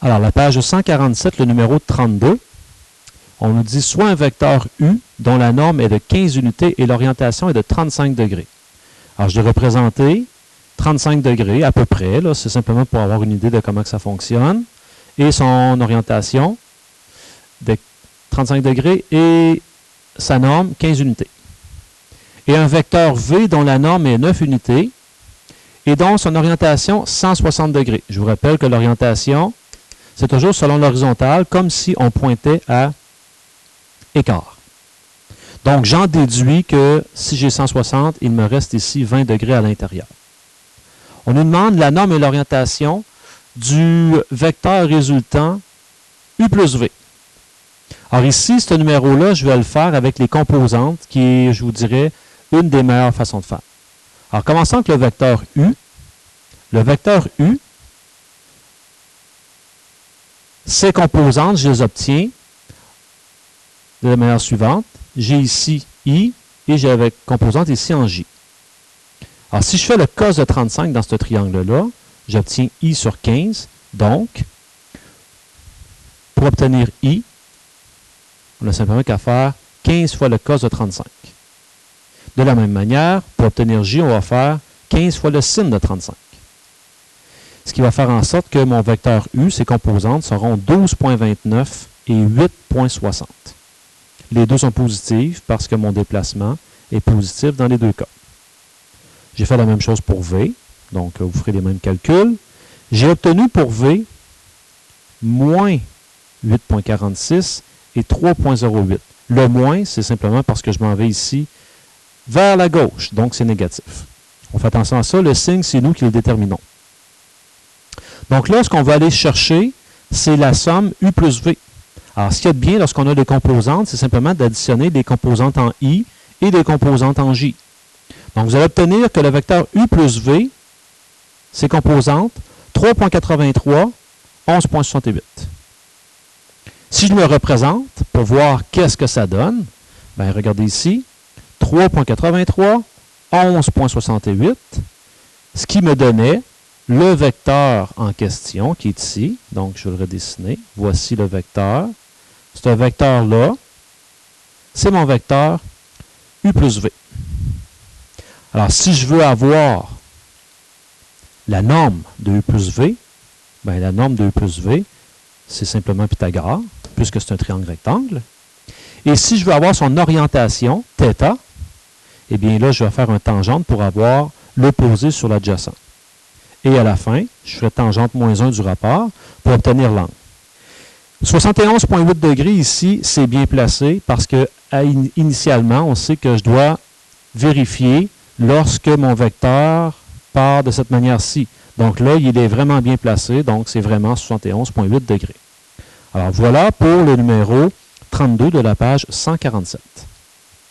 Alors, la page 147, le numéro 32, on nous dit soit un vecteur U dont la norme est de 15 unités et l'orientation est de 35 degrés. Alors, je vais représenter 35 degrés à peu près, c'est simplement pour avoir une idée de comment que ça fonctionne, et son orientation de 35 degrés et sa norme 15 unités. Et un vecteur V dont la norme est 9 unités et dont son orientation 160 degrés. Je vous rappelle que l'orientation, c'est toujours selon l'horizontale, comme si on pointait à écart. Donc, j'en déduis que si j'ai 160, il me reste ici 20 degrés à l'intérieur. On nous demande la norme et l'orientation du vecteur résultant U plus V. Alors ici, ce numéro-là, je vais le faire avec les composantes, qui est, je vous dirais, une des meilleures façons de faire. Alors, commençons avec le vecteur U. Le vecteur U, ces composantes, je les obtiens de la manière suivante. J'ai ici I et j'ai avec composante ici en J. Alors, si je fais le cos de 35 dans ce triangle-là, j'obtiens I sur 15. Donc, pour obtenir I, on n'a simplement qu'à faire 15 fois le cos de 35. De la même manière, pour obtenir J, on va faire 15 fois le sin de 35. Ce qui va faire en sorte que mon vecteur U, ses composantes, seront 12,29 et 8,60. Les deux sont positives parce que mon déplacement est positif dans les deux cas. J'ai fait la même chose pour V, donc vous ferez les mêmes calculs. J'ai obtenu pour V moins 8,46 et 3,08. Le moins, c'est simplement parce que je m'en vais ici vers la gauche, donc c'est négatif. On fait attention à ça, le signe, c'est nous qui le déterminons. Donc là, ce qu'on va aller chercher, c'est la somme U plus V. Alors, ce qu'il y a de bien lorsqu'on a des composantes, c'est simplement d'additionner des composantes en I et des composantes en J. Donc, vous allez obtenir que le vecteur U plus V, ses composantes, 3,83, 11,68. Si je me représente pour voir qu'est-ce que ça donne, bien, regardez ici, 3,83, 11,68, ce qui me donnait le vecteur en question qui est ici. Donc, je vais le redessiner. Voici le vecteur. Ce vecteur-là, c'est mon vecteur U plus V. Alors, si je veux avoir la norme de U plus V, bien, la norme de U plus V, c'est simplement Pythagore, puisque c'est un triangle rectangle. Et si je veux avoir son orientation, θ, eh bien là, je vais faire un tangente pour avoir l'opposé sur l'adjacent. Et à la fin, je ferai tangente moins 1 du rapport pour obtenir l'angle. 71,8 degrés ici, c'est bien placé parce que initialement, on sait que je dois vérifier lorsque mon vecteur part de cette manière-ci. Donc là, il est vraiment bien placé, donc c'est vraiment 71,8 degrés. Alors voilà pour le numéro 32 de la page 147.